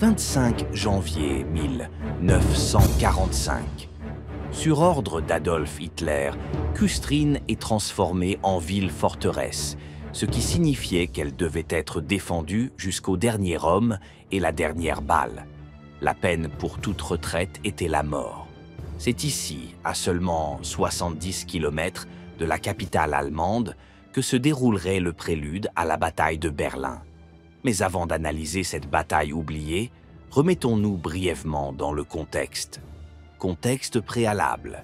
25 janvier 1945. Sur ordre d'Adolf Hitler, Küstrin est transformée en ville-forteresse, ce qui signifiait qu'elle devait être défendue jusqu'au dernier homme et la dernière balle. La peine pour toute retraite était la mort. C'est ici, à seulement 70 km de la capitale allemande, que se déroulerait le prélude à la bataille de Berlin. Mais avant d'analyser cette bataille oubliée, remettons-nous brièvement dans le contexte. Contexte préalable.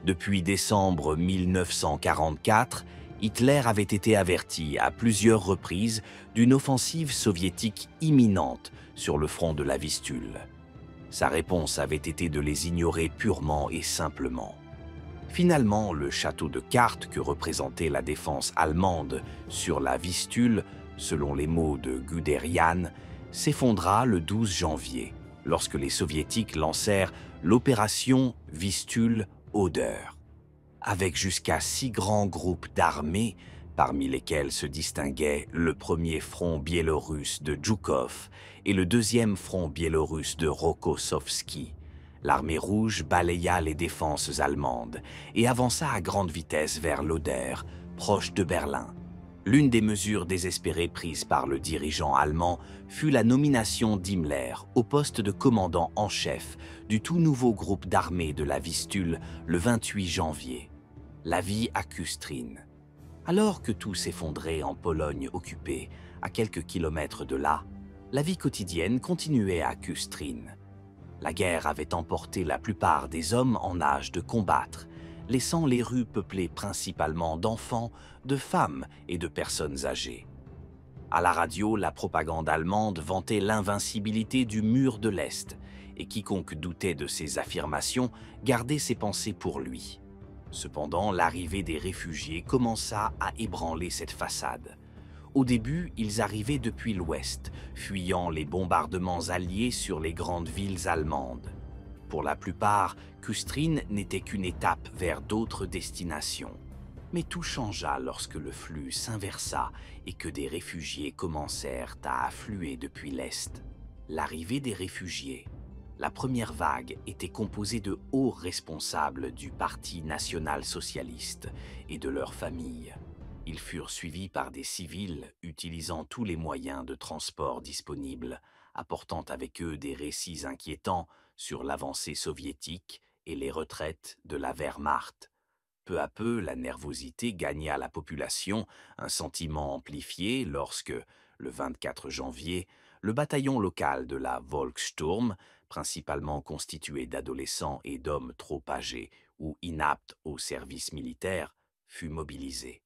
Depuis décembre 1944, Hitler avait été averti à plusieurs reprises d'une offensive soviétique imminente sur le front de la Vistule. Sa réponse avait été de les ignorer purement et simplement. Finalement, le château de cartes que représentait la défense allemande sur la Vistule, selon les mots de Guderian, s'effondra le 12 janvier, lorsque les soviétiques lancèrent l'opération Vistule-Oder. Avec jusqu'à 6 grands groupes d'armées, parmi lesquels se distinguaient le premier front biélorusse de Djoukov et le deuxième front biélorusse de Rokossovski, l'armée rouge balaya les défenses allemandes et avança à grande vitesse vers l'Oder, proche de Berlin. L'une des mesures désespérées prises par le dirigeant allemand fut la nomination d'Himmler au poste de commandant en chef du tout nouveau groupe d'armées de la Vistule le 28 janvier. La vie à Küstrin. Alors que tout s'effondrait en Pologne occupée, à quelques kilomètres de là, la vie quotidienne continuait à Küstrin. La guerre avait emporté la plupart des hommes en âge de combattre, laissant les rues peuplées principalement d'enfants, de femmes et de personnes âgées. À la radio, la propagande allemande vantait l'invincibilité du mur de l'Est, et quiconque doutait de ses affirmations gardait ses pensées pour lui. Cependant, l'arrivée des réfugiés commença à ébranler cette façade. Au début, ils arrivaient depuis l'ouest, fuyant les bombardements alliés sur les grandes villes allemandes. Pour la plupart, Küstrin n'était qu'une étape vers d'autres destinations. Mais tout changea lorsque le flux s'inversa et que des réfugiés commencèrent à affluer depuis l'est. L'arrivée des réfugiés. La première vague était composée de hauts responsables du Parti national-socialiste et de leurs familles. Ils furent suivis par des civils utilisant tous les moyens de transport disponibles, apportant avec eux des récits inquiétants sur l'avancée soviétique et les retraites de la Wehrmacht. Peu à peu, la nervosité gagna la population, un sentiment amplifié lorsque, le 24 janvier, le bataillon local de la Volkssturm, principalement constitué d'adolescents et d'hommes trop âgés ou inaptes au service militaire, fut mobilisé.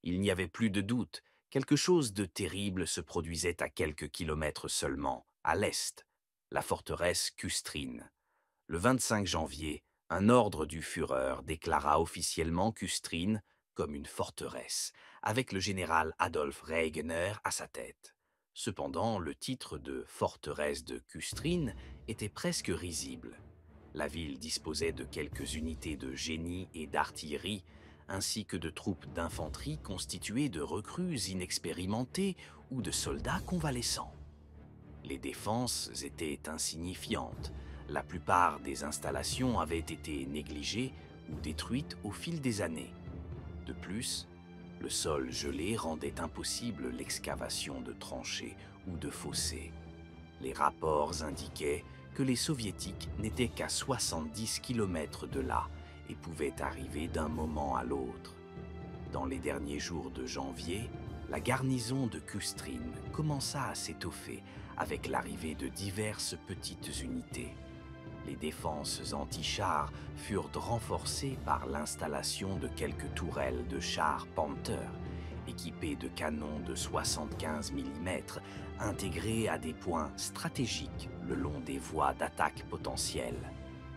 Il n'y avait plus de doute, quelque chose de terrible se produisait à quelques kilomètres seulement, à l'est, la forteresse Küstrin. Le 25 janvier, un ordre du Führer déclara officiellement Küstrin comme une forteresse, avec le général Adolf Regener à sa tête. Cependant, le titre de forteresse de Küstrin était presque risible. La ville disposait de quelques unités de génie et d'artillerie, ainsi que de troupes d'infanterie constituées de recrues inexpérimentées ou de soldats convalescents. Les défenses étaient insignifiantes. La plupart des installations avaient été négligées ou détruites au fil des années. De plus, le sol gelé rendait impossible l'excavation de tranchées ou de fossés. Les rapports indiquaient que les Soviétiques n'étaient qu'à 70 km de là et pouvaient arriver d'un moment à l'autre. Dans les derniers jours de janvier, la garnison de Küstrin commença à s'étoffer avec l'arrivée de diverses petites unités. Les défenses anti-chars furent renforcées par l'installation de quelques tourelles de chars Panther, équipées de canons de 75 mm, intégrés à des points stratégiques le long des voies d'attaque potentielles.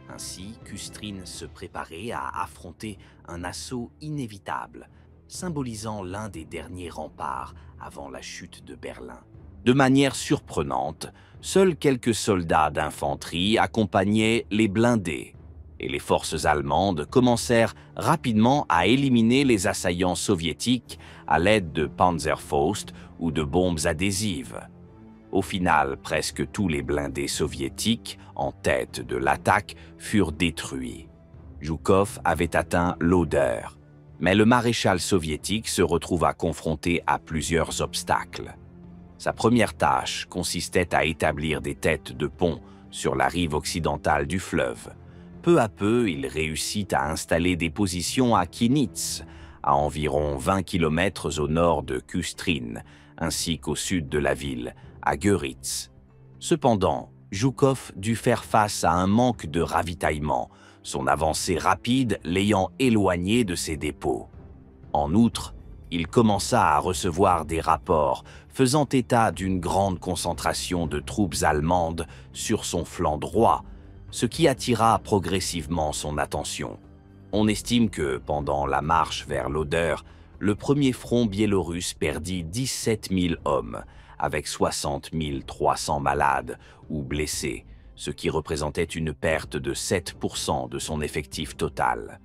Ainsi, Küstrin se préparait à affronter un assaut inévitable, symbolisant l'un des derniers remparts avant la chute de Berlin. De manière surprenante, seuls quelques soldats d'infanterie accompagnaient les blindés, et les forces allemandes commencèrent rapidement à éliminer les assaillants soviétiques à l'aide de Panzerfaust ou de bombes adhésives. Au final, presque tous les blindés soviétiques, en tête de l'attaque, furent détruits. Zhukov avait atteint l'Oder, mais le maréchal soviétique se retrouva confronté à plusieurs obstacles. Sa première tâche consistait à établir des têtes de pont sur la rive occidentale du fleuve. Peu à peu, il réussit à installer des positions à Kinitz, à environ 20 km au nord de Kustrin, ainsi qu'au sud de la ville, à Göritz. Cependant, Zhukov dut faire face à un manque de ravitaillement, son avancée rapide l'ayant éloigné de ses dépôts. En outre, il commença à recevoir des rapports faisant état d'une grande concentration de troupes allemandes sur son flanc droit, ce qui attira progressivement son attention. On estime que, pendant la marche vers l'Oder, le premier front biélorusse perdit 17 000 hommes, avec 60 300 malades ou blessés, ce qui représentait une perte de 7% de son effectif total.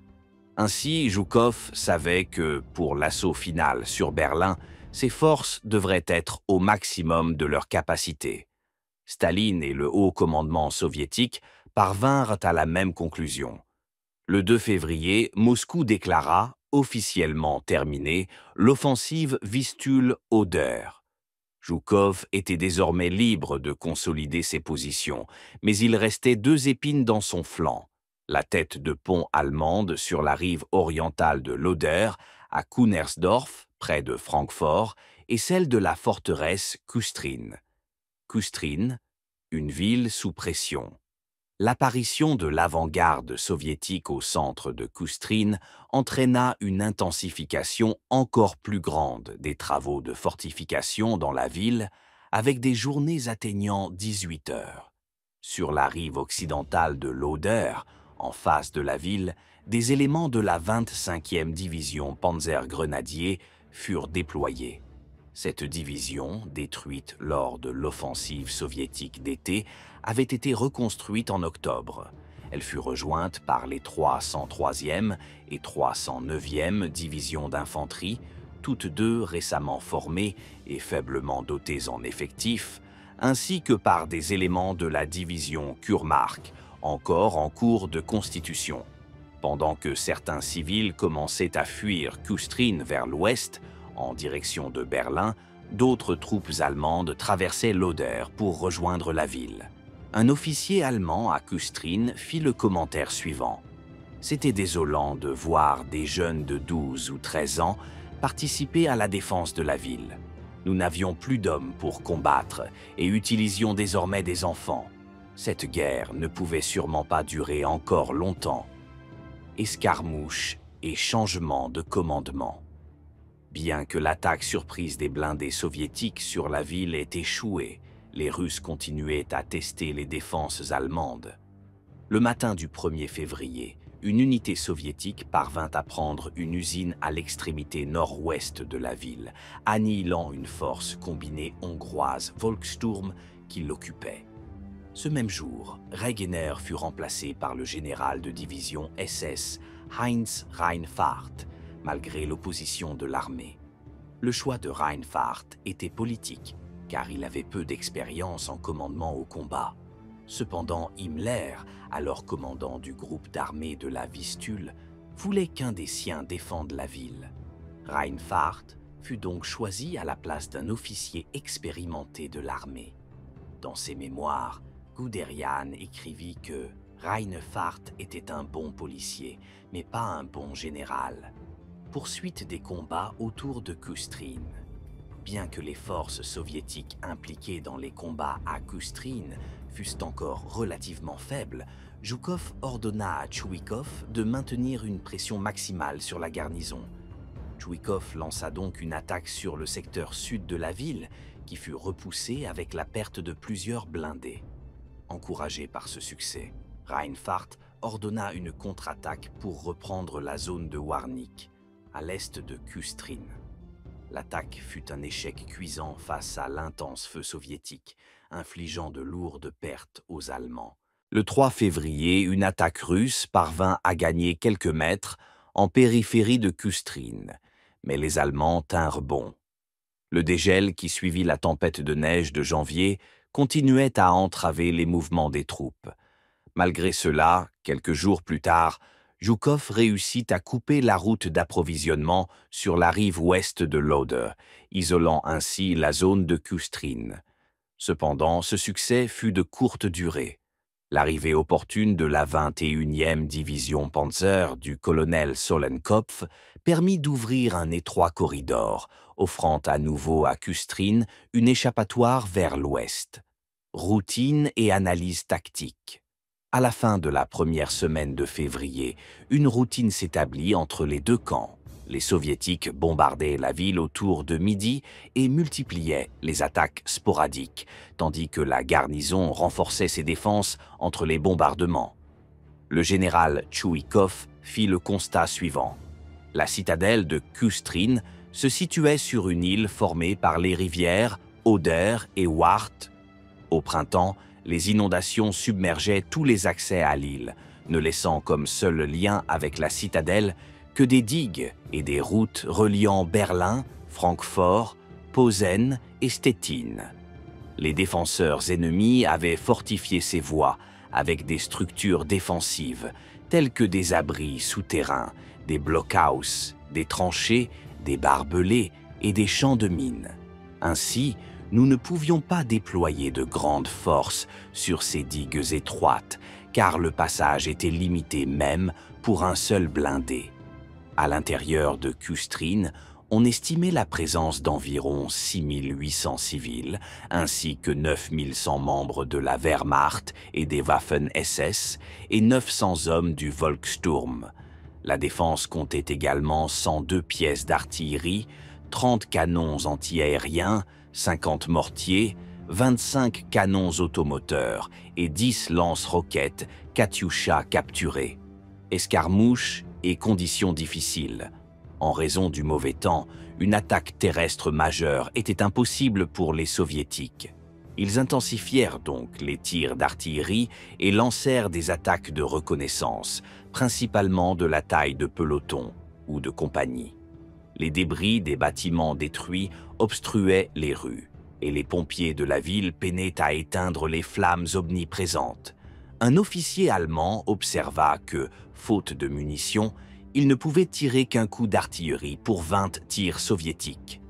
Ainsi, Zhukov savait que, pour l'assaut final sur Berlin, ses forces devraient être au maximum de leur capacité. Staline et le haut commandement soviétique parvinrent à la même conclusion. Le 2 février, Moscou déclara, officiellement terminée, l'offensive Vistule-Oder. Zhukov était désormais libre de consolider ses positions, mais il restait deux épines dans son flanc. La tête de pont allemande sur la rive orientale de l'Oder, à Kunersdorf, près de Francfort, et celle de la forteresse Kustrin. Kustrin, une ville sous pression. L'apparition de l'avant-garde soviétique au centre de Kustrin entraîna une intensification encore plus grande des travaux de fortification dans la ville, avec des journées atteignant 18 heures. Sur la rive occidentale de l'Oder, en face de la ville, des éléments de la 25e division Panzergrenadier furent déployés. Cette division, détruite lors de l'offensive soviétique d'été, avait été reconstruite en octobre. Elle fut rejointe par les 303e et 309e divisions d'infanterie, toutes deux récemment formées et faiblement dotées en effectifs, ainsi que par des éléments de la division Kurmark, encore en cours de constitution. Pendant que certains civils commençaient à fuir Kustrin vers l'ouest, en direction de Berlin, d'autres troupes allemandes traversaient l'Oder pour rejoindre la ville. Un officier allemand à Kustrin fit le commentaire suivant. « C'était désolant de voir des jeunes de 12 ou 13 ans participer à la défense de la ville. Nous n'avions plus d'hommes pour combattre et utilisions désormais des enfants. Cette guerre ne pouvait sûrement pas durer encore longtemps. » Escarmouches et changement de commandement. Bien que l'attaque surprise des blindés soviétiques sur la ville ait échoué, les Russes continuaient à tester les défenses allemandes. Le matin du 1er février, une unité soviétique parvint à prendre une usine à l'extrémité nord-ouest de la ville, annihilant une force combinée hongroise Volkssturm qui l'occupait. Ce même jour, Regener fut remplacé par le général de division SS Heinz Reinfarth, malgré l'opposition de l'armée. Le choix de Reinfarth était politique, car il avait peu d'expérience en commandement au combat. Cependant, Himmler, alors commandant du groupe d'armée de la Vistule, voulait qu'un des siens défende la ville. Reinfarth fut donc choisi à la place d'un officier expérimenté de l'armée. Dans ses mémoires, Guderian écrivit que Reinfarth était un bon policier, mais pas un bon général. Poursuite des combats autour de Kustrin. Bien que les forces soviétiques impliquées dans les combats à Kustrin fussent encore relativement faibles, Zhukov ordonna à Tchouikov de maintenir une pression maximale sur la garnison. Tchouikov lança donc une attaque sur le secteur sud de la ville, qui fut repoussée avec la perte de plusieurs blindés. Encouragé par ce succès, Reinfarth ordonna une contre-attaque pour reprendre la zone de Warnik, à l'est de Kustrin. L'attaque fut un échec cuisant face à l'intense feu soviétique, infligeant de lourdes pertes aux Allemands. Le 3 février, une attaque russe parvint à gagner quelques mètres en périphérie de Kustrin, mais les Allemands tinrent bon. Le dégel qui suivit la tempête de neige de janvier continuait à entraver les mouvements des troupes. Malgré cela, quelques jours plus tard, Zhukov réussit à couper la route d'approvisionnement sur la rive ouest de l'Oder, isolant ainsi la zone de Kustrin. Cependant, ce succès fut de courte durée. L'arrivée opportune de la 21e division Panzer du colonel Solenkopf permit d'ouvrir un étroit corridor, offrant à nouveau à Kustrin une échappatoire vers l'ouest. Routine et analyse tactique. À la fin de la première semaine de février, une routine s'établit entre les deux camps. Les Soviétiques bombardaient la ville autour de midi et multipliaient les attaques sporadiques, tandis que la garnison renforçait ses défenses entre les bombardements. Le général Tchouikov fit le constat suivant. La citadelle de Kustrin se situait sur une île formée par les rivières Oder et Wart. Au printemps, les inondations submergeaient tous les accès à l'île, ne laissant comme seul lien avec la citadelle que des digues et des routes reliant Berlin, Francfort, Posen et Stettin. Les défenseurs ennemis avaient fortifié ces voies avec des structures défensives telles que des abris souterrains, des blockhaus, des tranchées, des barbelés et des champs de mines. Ainsi, nous ne pouvions pas déployer de grandes forces sur ces digues étroites, car le passage était limité même pour un seul blindé. À l'intérieur de Kustrin, on estimait la présence d'environ 6800 civils, ainsi que 9100 membres de la Wehrmacht et des Waffen-SS et 900 hommes du Volkssturm. La défense comptait également 102 pièces d'artillerie, 30 canons antiaériens, 50 mortiers, 25 canons automoteurs et 10 lance-roquettes Katyusha capturés. Escarmouches et conditions difficiles. En raison du mauvais temps, une attaque terrestre majeure était impossible pour les Soviétiques. Ils intensifièrent donc les tirs d'artillerie et lancèrent des attaques de reconnaissance, principalement de la taille de peloton ou de compagnie. Les débris des bâtiments détruits obstruaient les rues, et les pompiers de la ville peinaient à éteindre les flammes omniprésentes. Un officier allemand observa que, faute de munitions, il ne pouvait tirer qu'un coup d'artillerie pour 20 tirs soviétiques.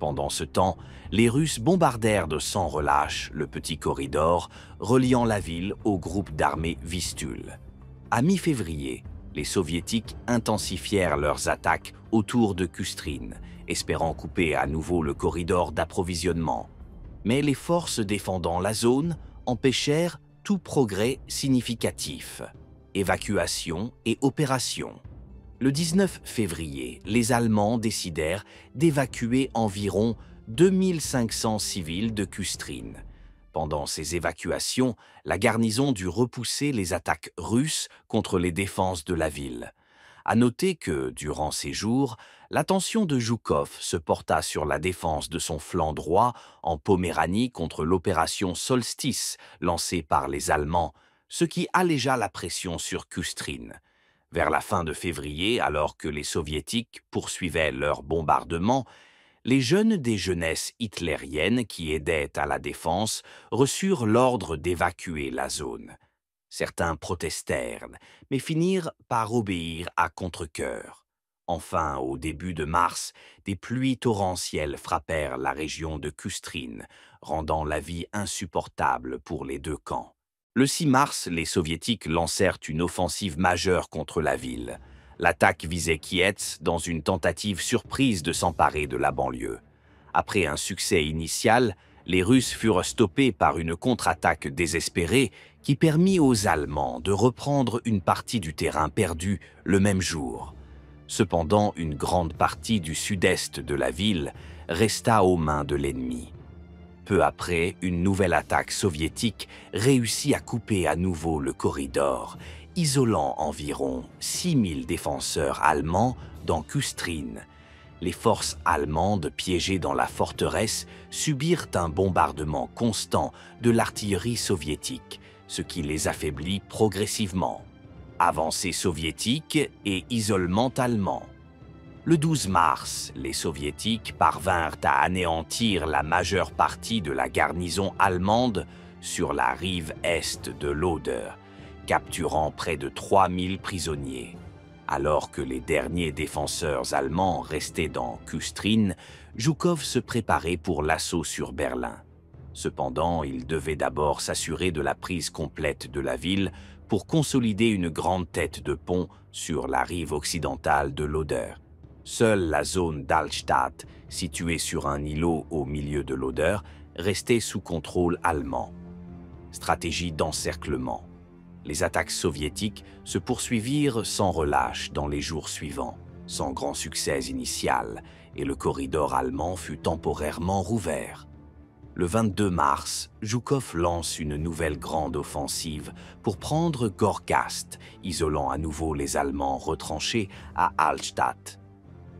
Pendant ce temps, les Russes bombardèrent de sans relâche le petit corridor reliant la ville au groupe d'armées Vistule. À mi-février, les Soviétiques intensifièrent leurs attaques autour de Kustrin, espérant couper à nouveau le corridor d'approvisionnement. Mais les forces défendant la zone empêchèrent tout progrès significatif. Évacuation et opération. Le 19 février, les Allemands décidèrent d'évacuer environ 2500 civils de Kustrin. Pendant ces évacuations, la garnison dut repousser les attaques russes contre les défenses de la ville. À noter que, durant ces jours, l'attention de Zhukov se porta sur la défense de son flanc droit en Poméranie contre l'opération Solstice lancée par les Allemands, ce qui allégea la pression sur Kustrin. Vers la fin de février, alors que les Soviétiques poursuivaient leur bombardement, les jeunes des jeunesses hitlériennes qui aidaient à la défense reçurent l'ordre d'évacuer la zone. Certains protestèrent, mais finirent par obéir à contre-cœur. Enfin, au début de mars, des pluies torrentielles frappèrent la région de Kustrin, rendant la vie insupportable pour les deux camps. Le 6 mars, les Soviétiques lancèrent une offensive majeure contre la ville. L'attaque visait Kietz dans une tentative surprise de s'emparer de la banlieue. Après un succès initial, les Russes furent stoppés par une contre-attaque désespérée qui permit aux Allemands de reprendre une partie du terrain perdu le même jour. Cependant, une grande partie du sud-est de la ville resta aux mains de l'ennemi. Peu après, une nouvelle attaque soviétique réussit à couper à nouveau le corridor, isolant environ 6000 défenseurs allemands dans Kustrin. Les forces allemandes piégées dans la forteresse subirent un bombardement constant de l'artillerie soviétique, ce qui les affaiblit progressivement. Avancée soviétique et isolement allemand. Le 12 mars, les Soviétiques parvinrent à anéantir la majeure partie de la garnison allemande sur la rive est de l'Oder, capturant près de 3000 prisonniers. Alors que les derniers défenseurs allemands restaient dans Kustrin, Zhukov se préparait pour l'assaut sur Berlin. Cependant, il devait d'abord s'assurer de la prise complète de la ville pour consolider une grande tête de pont sur la rive occidentale de l'Oder. Seule la zone d'Allstatt, située sur un îlot au milieu de l'Oder, restait sous contrôle allemand. Stratégie d'encerclement. Les attaques soviétiques se poursuivirent sans relâche dans les jours suivants, sans grand succès initial, et le corridor allemand fut temporairement rouvert. Le 22 mars, Zhukov lance une nouvelle grande offensive pour prendre Gorgast, isolant à nouveau les Allemands retranchés à Allstatt.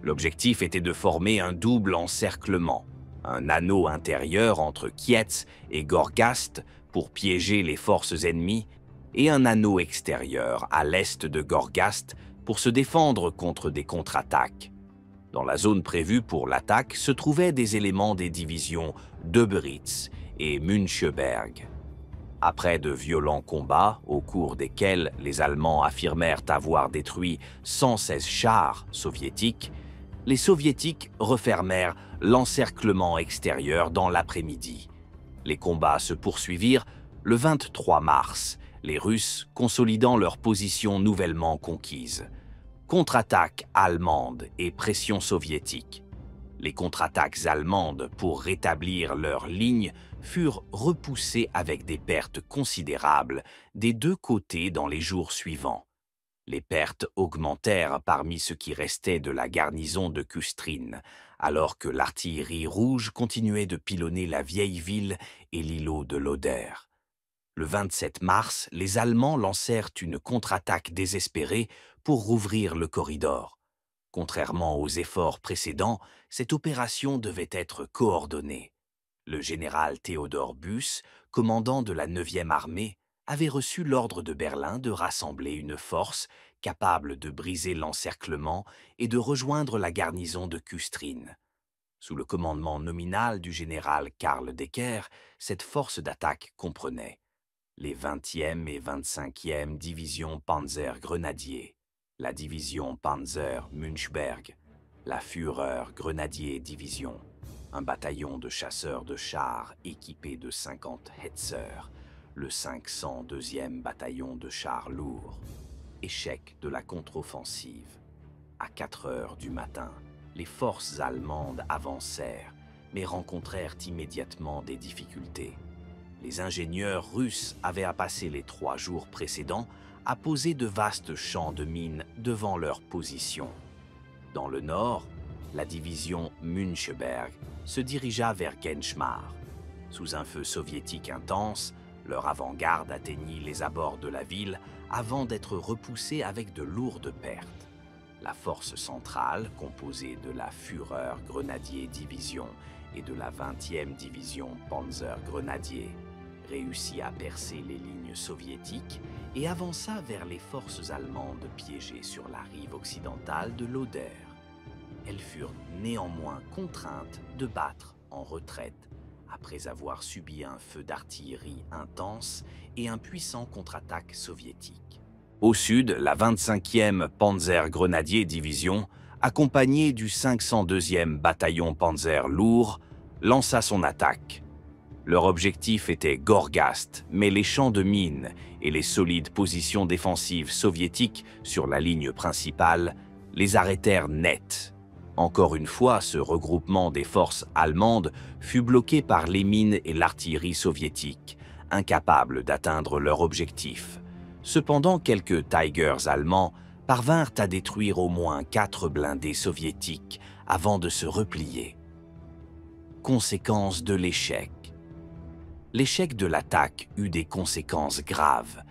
L'objectif était de former un double encerclement, un anneau intérieur entre Kietz et Gorgast pour piéger les forces ennemies, et un anneau extérieur à l'est de Gorgast pour se défendre contre des contre-attaques. Dans la zone prévue pour l'attaque se trouvaient des éléments des divisions Döberitz et Müncheberg. Après de violents combats, au cours desquels les Allemands affirmèrent avoir détruit 116 chars soviétiques, les Soviétiques refermèrent l'encerclement extérieur dans l'après-midi. Les combats se poursuivirent le 23 mars, les Russes consolidant leur position nouvellement conquise. Contre-attaque allemande et pression soviétique. Les contre-attaques allemandes pour rétablir leur ligne furent repoussées avec des pertes considérables des deux côtés dans les jours suivants. Les pertes augmentèrent parmi ce qui restait de la garnison de Kustrin, alors que l'artillerie rouge continuait de pilonner la vieille ville et l'îlot de l'Oder. Le 27 mars, les Allemands lancèrent une contre-attaque désespérée pour rouvrir le corridor. Contrairement aux efforts précédents, cette opération devait être coordonnée. Le général Theodor Buss, commandant de la 9e armée, avait reçu l'ordre de Berlin de rassembler une force capable de briser l'encerclement et de rejoindre la garnison de Kustrin. Sous le commandement nominal du général Karl Decker, cette force d'attaque comprenait les 20e et 25e divisions Panzer Grenadier, la division Panzer Müncheberg, la Führer Grenadier Division, un bataillon de chasseurs de chars équipé de 50 Hetzer, le 502e bataillon de chars lourds. Échec de la contre-offensive. À 4 heures du matin, les forces allemandes avancèrent, mais rencontrèrent immédiatement des difficultés. Les ingénieurs russes avaient à passer les 3 jours précédents à poser de vastes champs de mines devant leur position. Dans le nord, la division Müncheberg se dirigea vers Genschmar. Sous un feu soviétique intense, leur avant-garde atteignit les abords de la ville avant d'être repoussée avec de lourdes pertes. La force centrale, composée de la Führer Grenadier Division et de la 20e division Panzer Grenadier, réussit à percer les lignes soviétiques et avança vers les forces allemandes piégées sur la rive occidentale de l'Oder. Elles furent néanmoins contraintes de battre en retraite après avoir subi un feu d'artillerie intense et un puissant contre-attaque soviétique. Au sud, la 25e Panzer Grenadier Division, accompagnée du 502e bataillon Panzer lourd, lança son attaque. Leur objectif était Gorgast, mais les champs de mines et les solides positions défensives soviétiques sur la ligne principale les arrêtèrent net. Encore une fois, ce regroupement des forces allemandes fut bloqué par les mines et l'artillerie soviétique, incapables d'atteindre leur objectif. Cependant, quelques Tigers allemands parvinrent à détruire au moins 4 blindés soviétiques avant de se replier. Conséquences de l'échec. L'échec de l'attaque eut des conséquences graves.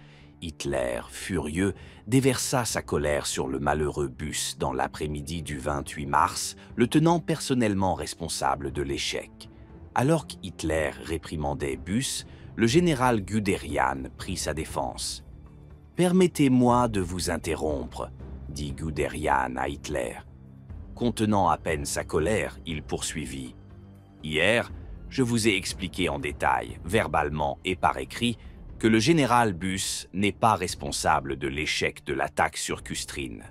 Hitler, furieux, déversa sa colère sur le malheureux Buss dans l'après-midi du 28 mars, le tenant personnellement responsable de l'échec. Alors qu'Hitler réprimandait Buss, le général Guderian prit sa défense. « Permettez-moi de vous interrompre », dit Guderian à Hitler. Contenant à peine sa colère, il poursuivit. « Hier, je vous ai expliqué en détail, verbalement et par écrit, que le général Buss n'est pas responsable de l'échec de l'attaque sur Custrin.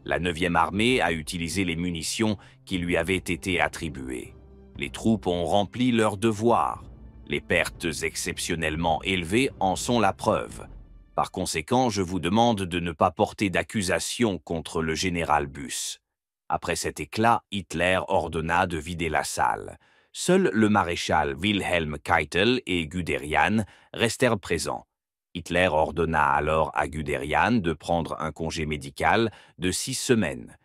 La 9e armée a utilisé les munitions qui lui avaient été attribuées. Les troupes ont rempli leur devoir. Les pertes exceptionnellement élevées en sont la preuve. Par conséquent, je vous demande de ne pas porter d'accusation contre le général Buss. » Après cet éclat, Hitler ordonna de vider la salle. Seul le maréchal Wilhelm Keitel et Guderian restèrent présents. Hitler ordonna alors à Guderian de prendre un congé médical de 6 semaines.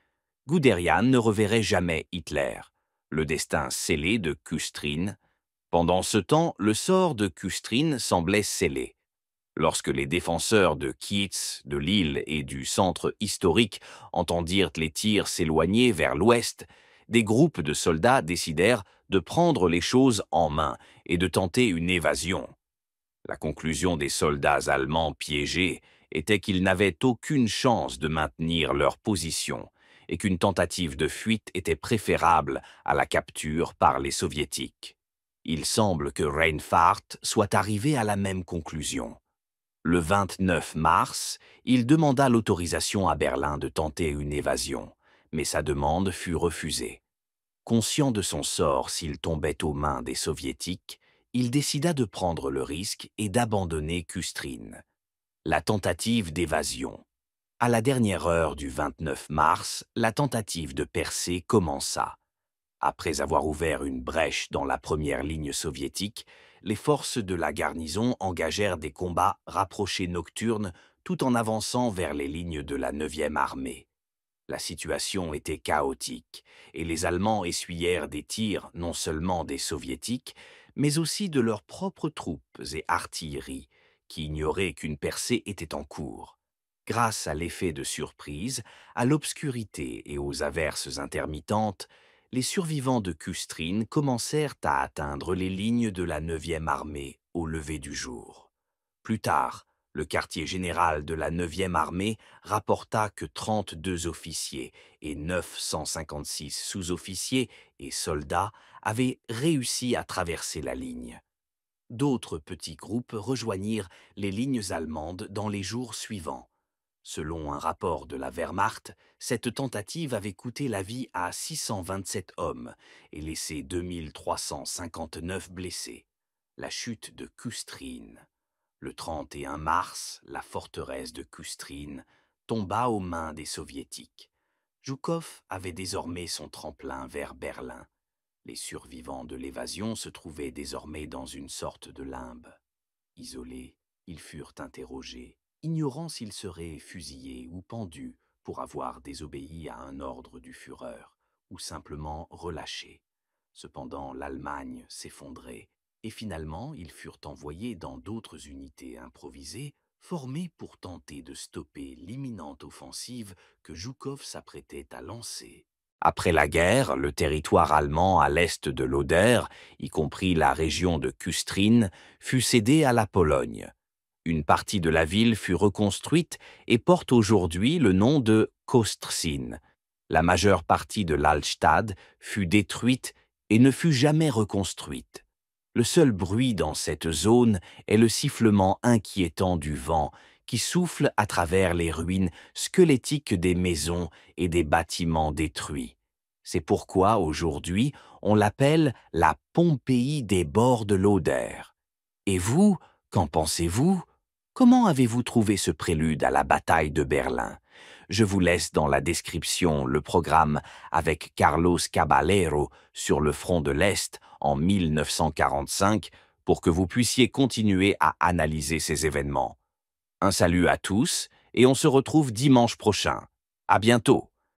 Guderian ne reverrait jamais Hitler. Le destin scellé de Custrin. Pendant ce temps, le sort de Custrin semblait scellé. Lorsque les défenseurs de Kietz, de Lille et du centre historique entendirent les tirs s'éloigner vers l'ouest, des groupes de soldats décidèrent de prendre les choses en main et de tenter une évasion. La conclusion des soldats allemands piégés était qu'ils n'avaient aucune chance de maintenir leur position et qu'une tentative de fuite était préférable à la capture par les soviétiques. Il semble que Reinfarth soit arrivé à la même conclusion. Le 29 mars, il demanda l'autorisation à Berlin de tenter une évasion, mais sa demande fut refusée. Conscient de son sort s'il tombait aux mains des soviétiques, il décida de prendre le risque et d'abandonner Custrin. La tentative d'évasion. À la dernière heure du 29 mars, la tentative de percée commença. Après avoir ouvert une brèche dans la première ligne soviétique, les forces de la garnison engagèrent des combats rapprochés nocturnes tout en avançant vers les lignes de la 9e armée. La situation était chaotique et les Allemands essuyèrent des tirs non seulement des soviétiques, mais aussi de leurs propres troupes et artilleries, qui ignoraient qu'une percée était en cours. Grâce à l'effet de surprise, à l'obscurité et aux averses intermittentes, les survivants de Custrin commencèrent à atteindre les lignes de la 9e armée au lever du jour. Plus tard, le quartier général de la 9e armée rapporta que 32 officiers et 956 sous-officiers et soldats avaient réussi à traverser la ligne. D'autres petits groupes rejoignirent les lignes allemandes dans les jours suivants. Selon un rapport de la Wehrmacht, cette tentative avait coûté la vie à 627 hommes et laissé 2359 blessés. La chute de Custrin. Le 31 mars, la forteresse de Custrin tomba aux mains des soviétiques. Zhukov avait désormais son tremplin vers Berlin. Les survivants de l'évasion se trouvaient désormais dans une sorte de limbe. Isolés, ils furent interrogés, ignorant s'ils seraient fusillés ou pendus pour avoir désobéi à un ordre du Führer, ou simplement relâchés. Cependant, l'Allemagne s'effondrait, et finalement, ils furent envoyés dans d'autres unités improvisées, formées pour tenter de stopper l'imminente offensive que Zhukov s'apprêtait à lancer. Après la guerre, le territoire allemand à l'est de l'Oder, y compris la région de Custrin, fut cédé à la Pologne. Une partie de la ville fut reconstruite et porte aujourd'hui le nom de Kostrzyn. La majeure partie de l'Altstad fut détruite et ne fut jamais reconstruite. Le seul bruit dans cette zone est le sifflement inquiétant du vent qui souffle à travers les ruines squelettiques des maisons et des bâtiments détruits. C'est pourquoi, aujourd'hui, on l'appelle la Pompéi des bords de l'Oder. Et vous, qu'en pensez-vous? Comment avez-vous trouvé ce prélude à la bataille de Berlin? Je vous laisse dans la description le programme avec Carlos Caballero sur le front de l'Est en 1945 pour que vous puissiez continuer à analyser ces événements. Un salut à tous et on se retrouve dimanche prochain. À bientôt.